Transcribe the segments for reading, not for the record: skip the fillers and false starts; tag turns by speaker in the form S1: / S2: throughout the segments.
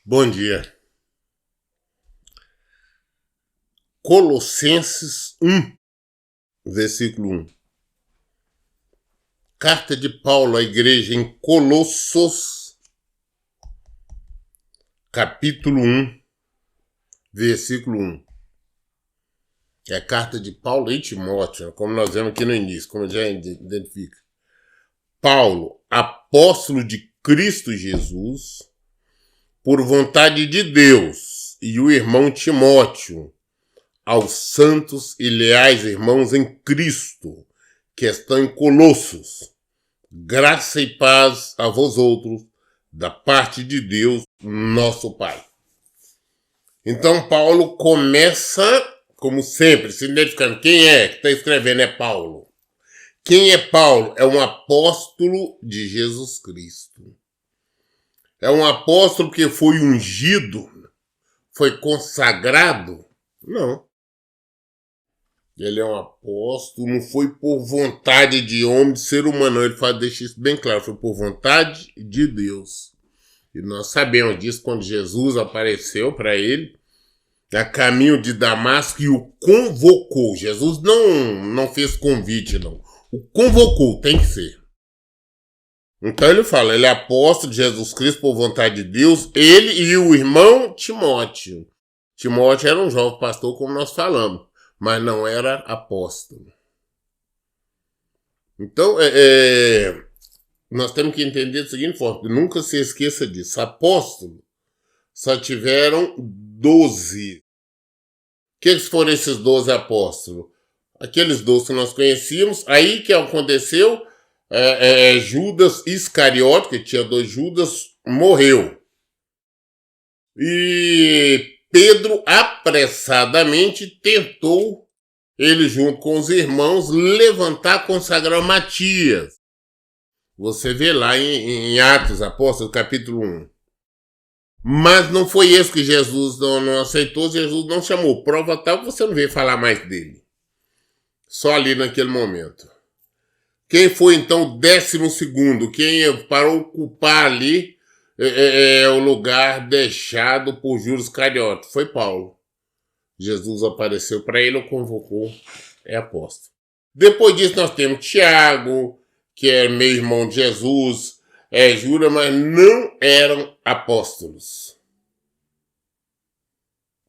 S1: Bom dia. Colossenses 1, versículo 1. Carta de Paulo à igreja em Colossos, capítulo 1, versículo 1. É a carta de Paulo e Timóteo, como nós vemos aqui no início, como já identifica. Paulo, apóstolo de Cristo Jesus, por vontade de Deus, e o irmão Timóteo, aos santos e leais irmãos em Cristo, que estão em Colossos, graça e paz a vós outros, da parte de Deus, nosso Pai. Então Paulo começa, como sempre, se identificando. Quem é que está escrevendo? É Paulo. Quem é Paulo? É um apóstolo de Jesus Cristo. É um apóstolo que foi ungido, foi consagrado? Não. Ele é um apóstolo, não foi por vontade de homem, de ser humano. Ele deixa isso bem claro, foi por vontade de Deus. E nós sabemos disso quando Jesus apareceu para ele, a caminho de Damasco, e o convocou. Jesus não fez convite, não. O convocou, tem que ser. Então ele fala, ele é apóstolo de Jesus Cristo por vontade de Deus, ele e o irmão Timóteo. Timóteo era um jovem pastor, como nós falamos, mas não era apóstolo. Então, nós temos que entender da seguinte forma, nunca se esqueça disso. Apóstolo só tiveram 12. Quem foram esses 12 apóstolos? Aqueles 12 que nós conhecíamos. Aí que aconteceu, Judas Iscariote, que tinha 2 Judas, morreu. E Pedro apressadamente tentou, ele junto com os irmãos, levantar, consagrar Matias. Você vê lá em Atos Apóstolos, capítulo 1. Mas não foi esse que Jesus não aceitou, Jesus não chamou. Prova tal que você não veio falar mais dele. Só ali naquele momento. Quem foi então o 12º? Quem para ocupar ali o lugar deixado por Judas Iscariote? Foi Paulo. Jesus apareceu para ele, o convocou, é apóstolo. Depois disso nós temos Tiago, que é meio irmão de Jesus, Judas, mas não eram apóstolos.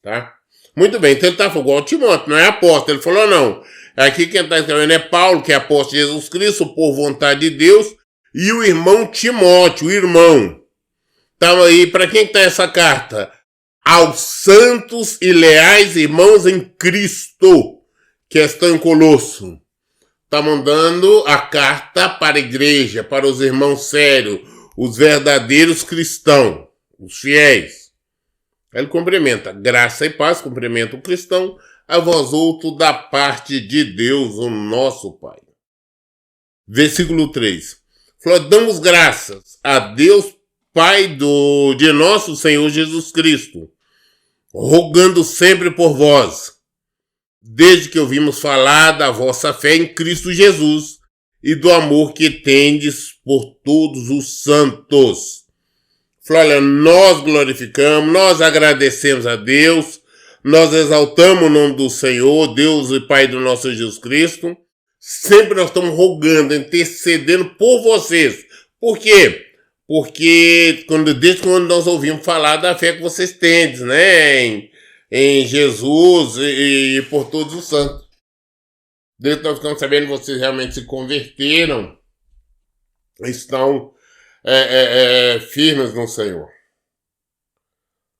S1: Tá? Muito bem, então ele está falando igual o Timóteo, não é apóstolo. Ele falou, não. Aqui quem está escrevendo é Paulo, que é apóstolo de Jesus Cristo, por vontade de Deus, e o irmão Timóteo, o irmão. Então aí, para quem está essa carta? Aos santos e leais irmãos em Cristo, que estão em Colosso. Está mandando a carta para a igreja, para os irmãos sérios, os verdadeiros cristãos, os fiéis. Ele cumprimenta graça e paz, cumprimenta o cristão, a vós outros da parte de Deus, o nosso Pai. Versículo 3. Falou, damos graças a Deus, Pai de nosso Senhor Jesus Cristo, rogando sempre por vós, desde que ouvimos falar da vossa fé em Cristo Jesus e do amor que tendes por todos os santos. Falou, olha, nós glorificamos, nós agradecemos a Deus, nós exaltamos o nome do Senhor, Deus e Pai do nosso Jesus Cristo. Sempre nós estamos rogando, intercedendo por vocês. Por quê? Porque desde quando nós ouvimos falar da fé que vocês têm, né? Em Jesus e por todos os santos. Desde que nós ficamos sabendo que vocês realmente se converteram, estão firmes no Senhor.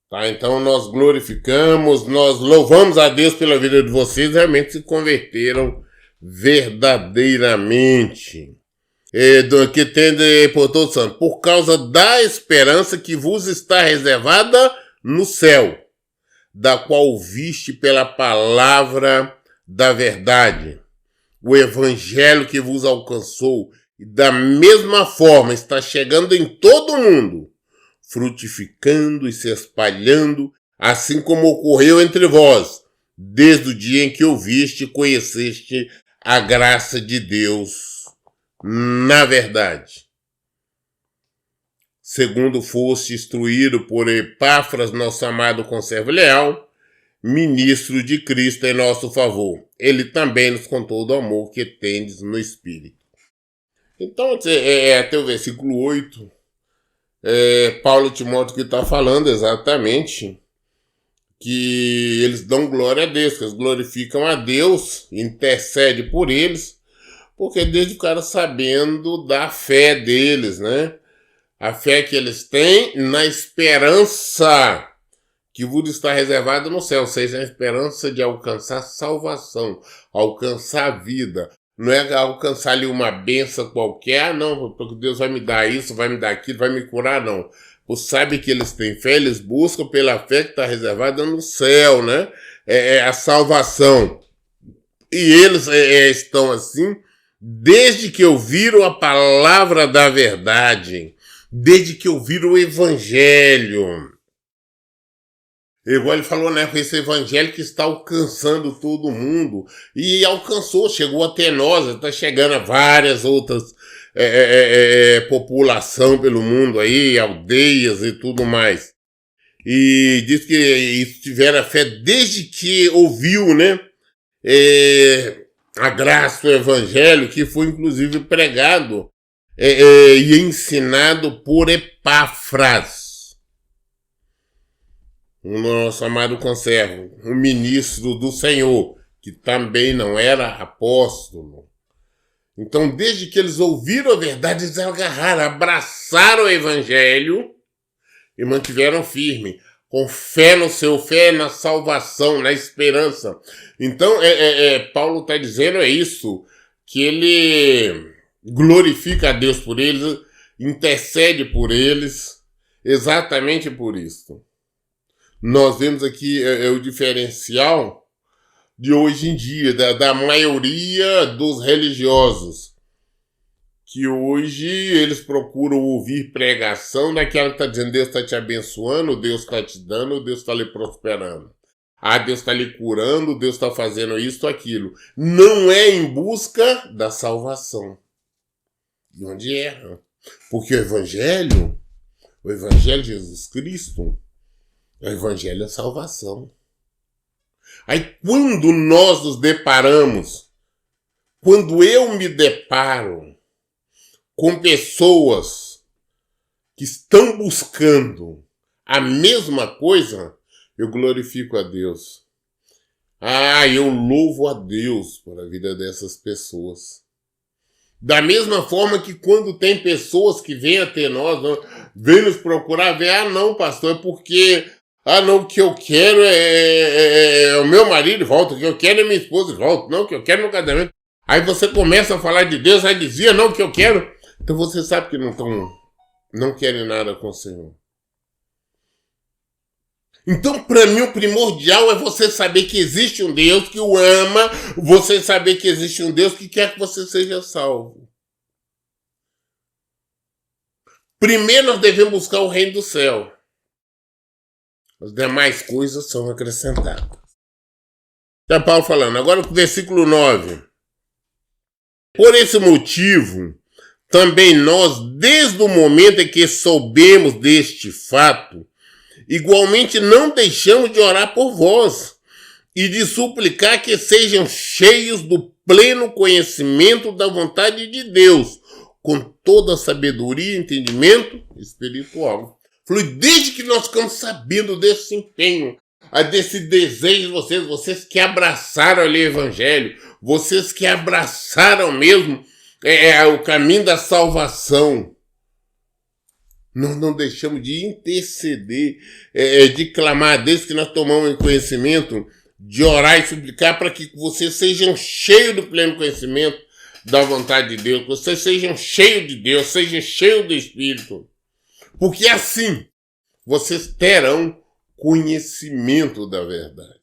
S1: Tá? Então nós glorificamos, nós louvamos a Deus pela vida de vocês, realmente se converteram verdadeiramente. Que tende por todos os santos, por causa da esperança que vos está reservada no céu, da qual viste pela palavra da verdade, o evangelho que vos alcançou, e da mesma forma está chegando em todo o mundo, frutificando e se espalhando, assim como ocorreu entre vós, desde o dia em que ouviste e conheceste a graça de Deus na verdade. segundo foste instruído por Epáfras, nosso amado conservo leal, ministro de Cristo em nosso favor. Ele também nos contou do amor que tendes no Espírito. Então, até o versículo 8, Paulo e Timóteo que está falando exatamente que eles dão glória a Deus, que eles glorificam a Deus, intercede por eles, porque desde ficaram sabendo da fé deles, né? A fé que eles têm na esperança que vos está reservada no céu, ou seja, a esperança de alcançar salvação, alcançar a vida. Não é alcançar ali uma bênção qualquer, não, porque Deus vai me dar isso, vai me dar aquilo, vai me curar, não. Você sabe que eles têm fé, eles buscam pela fé que está reservada no céu, né? É a salvação. E eles estão assim desde que ouviram a palavra da verdade, desde que ouviram o evangelho. Igual ele falou, né? Com esse evangelho que está alcançando todo mundo. E alcançou, chegou até nós, está chegando a várias outras população pelo mundo aí, aldeias e tudo mais. E diz que isso tiveram fé desde que ouviu, né? A graça do evangelho, que foi inclusive pregado e ensinado por Epáfras, o nosso amado conservo, o ministro do Senhor, que também não era apóstolo. Então, desde que eles ouviram a verdade, eles agarraram, abraçaram o evangelho e mantiveram firme, com fé no seu, fé na salvação, na esperança. Então, Paulo está dizendo isso, que ele glorifica a Deus por eles, intercede por eles, exatamente por isso. Nós vemos aqui o diferencial de hoje em dia, da maioria dos religiosos, que hoje eles procuram ouvir pregação daquela que está dizendo Deus está te abençoando, Deus está te dando, Deus está lhe prosperando. Deus está lhe curando, Deus está fazendo isso, aquilo. Não é em busca da salvação. E onde erra? Porque o Evangelho de Jesus Cristo, o Evangelho é salvação. Aí quando nós nos deparamos, quando eu me deparo com pessoas que estão buscando a mesma coisa, eu glorifico a Deus. Eu louvo a Deus por a vida dessas pessoas. Da mesma forma que quando tem pessoas que vêm até nós, vêm nos procurar, não, pastor, é porque... não, o que eu quero é o meu marido de volta, o que eu quero é minha esposa de volta, não, o que eu quero é meu casamento. Aí você começa a falar de Deus, aí dizia, não, o que eu quero. Então você sabe que não querem nada com o Senhor. Então, para mim, o primordial é você saber que existe um Deus que o ama, você saber que existe um Deus que quer que você seja salvo. Primeiro nós devemos buscar o reino do céu. As demais coisas são acrescentadas. Está Paulo falando. Agora o versículo 9. Por esse motivo, também nós, desde o momento em que soubemos deste fato, igualmente não deixamos de orar por vós e de suplicar que sejam cheios do pleno conhecimento da vontade de Deus, com toda a sabedoria e entendimento espiritual. Desde que nós ficamos sabendo desse empenho, desse desejo de vocês que abraçaram ali o evangelho, vocês que abraçaram mesmo o caminho da salvação, nós não deixamos de interceder, de clamar, desde que nós tomamos conhecimento, de orar e suplicar para que vocês sejam cheios do pleno conhecimento da vontade de Deus, que vocês sejam cheios de Deus, sejam cheios do Espírito. Porque assim, vocês terão conhecimento da verdade.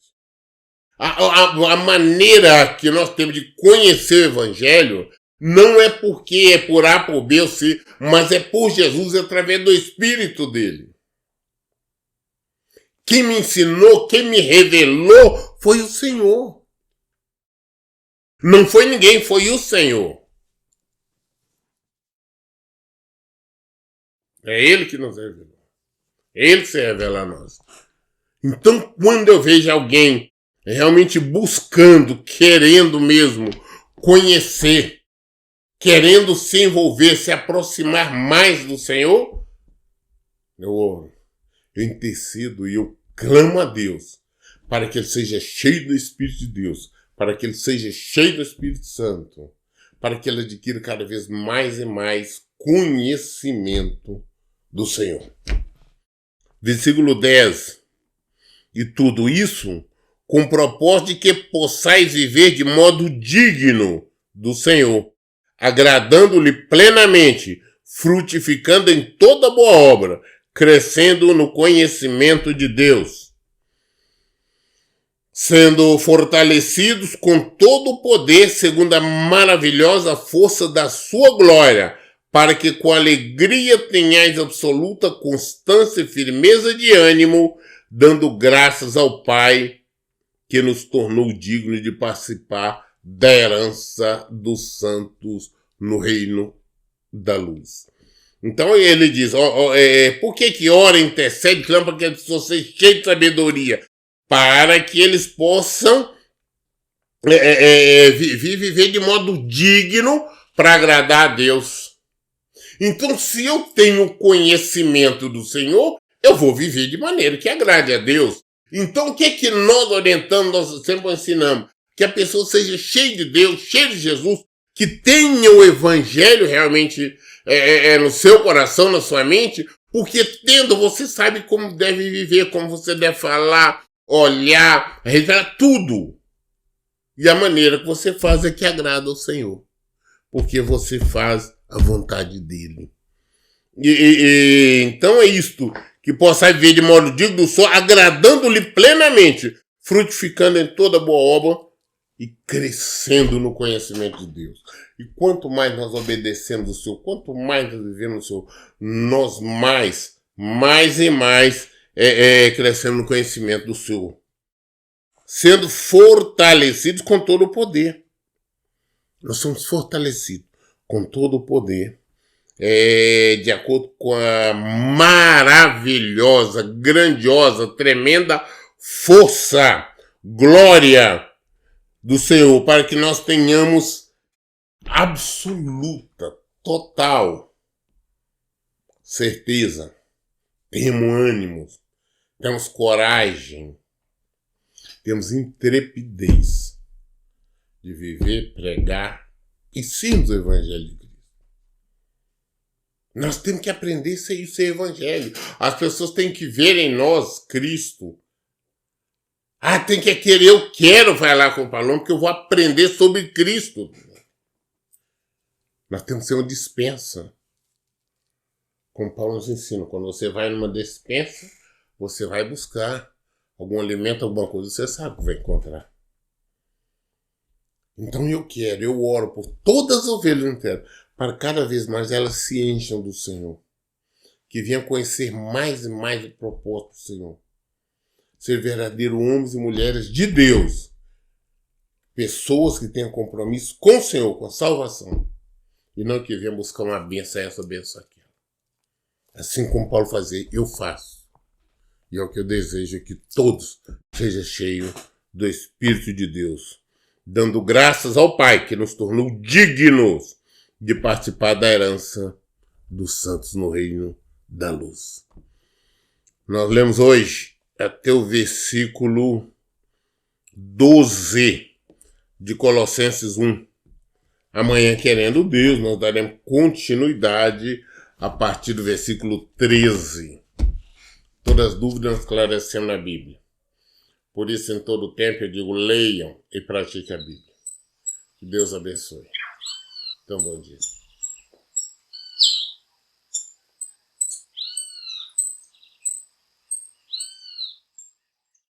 S1: A maneira que nós temos de conhecer o Evangelho não é porque é por A, por B ou C, mas é por Jesus através do Espírito dele. Quem me ensinou, quem me revelou foi o Senhor. Não foi ninguém, foi o Senhor. É Ele que nos revelou. É Ele que se revela a nós. Então, quando eu vejo alguém realmente buscando, querendo mesmo conhecer, querendo se envolver, se aproximar mais do Senhor, eu oro, eu intercedo e eu clamo a Deus para que ele seja cheio do Espírito de Deus, para que ele seja cheio do Espírito Santo, para que ele adquira cada vez mais e mais conhecimento do Senhor. Versículo 10. E tudo isso com o propósito de que possais viver de modo digno do Senhor, agradando-lhe plenamente, frutificando em toda boa obra, crescendo no conhecimento de Deus, sendo fortalecidos com todo o poder segundo a maravilhosa força da sua glória, para que com alegria tenhais absoluta constância e firmeza de ânimo, dando graças ao Pai que nos tornou dignos de participar da herança dos santos no reino da luz. Então ele diz, por que ora, intercede, clama para que as pessoas sejam cheias de sabedoria? Para que eles possam viver de modo digno para agradar a Deus. Então, se eu tenho conhecimento do Senhor, eu vou viver de maneira que agrade a Deus. Então, o que nós orientamos, nós sempre ensinamos? Que a pessoa seja cheia de Deus, cheia de Jesus, que tenha o Evangelho realmente no seu coração, na sua mente, porque tendo, você sabe como deve viver, como você deve falar, olhar, revelar tudo. E a maneira que você faz é que agrada ao Senhor, porque você faz a vontade dele. Então é isto, que possa viver de modo digno do Senhor, agradando-lhe plenamente, frutificando em toda boa obra e crescendo no conhecimento de Deus. E quanto mais nós obedecemos o Senhor, quanto mais nós vivemos o Senhor, nós mais e mais crescemos no conhecimento do Senhor. Sendo fortalecidos com todo o poder. Nós somos fortalecidos com todo o poder. De acordo com a maravilhosa, grandiosa, tremenda força, glória do Senhor, para que nós tenhamos absoluta, total certeza, temos ânimo, temos coragem, temos intrepidez de viver, pregar e sermos o Evangelho de Cristo. Nós temos que aprender a ser Evangelho. As pessoas têm que ver em nós Cristo. Tem que querer, eu quero falar com o Paloma, porque eu vou aprender sobre Cristo. Nós temos que ser uma dispensa. Como Paulo nos ensina, quando você vai numa dispensa, você vai buscar algum alimento, alguma coisa, você sabe que vai encontrar. Então eu oro por todas as ovelhas inteiras, para cada vez mais elas se encham do Senhor. Que venham conhecer mais e mais o propósito do Senhor. Ser verdadeiros homens e mulheres de Deus. Pessoas que tenham compromisso com o Senhor, com a salvação. E não que venham buscar uma bênção, essa bênção, aquela. Assim como Paulo fazia, eu faço. E é o que eu desejo, é que todos sejam cheios do Espírito de Deus. Dando graças ao Pai, que nos tornou dignos de participar da herança dos santos no reino da luz. Nós lemos hoje até o versículo 12 de Colossenses 1. Amanhã, querendo Deus, nós daremos continuidade a partir do versículo 13. Todas as dúvidas nós esclarecemos na Bíblia. Por isso, em todo o tempo, eu digo, leiam e pratiquem a Bíblia. Que Deus abençoe. Então, bom dia.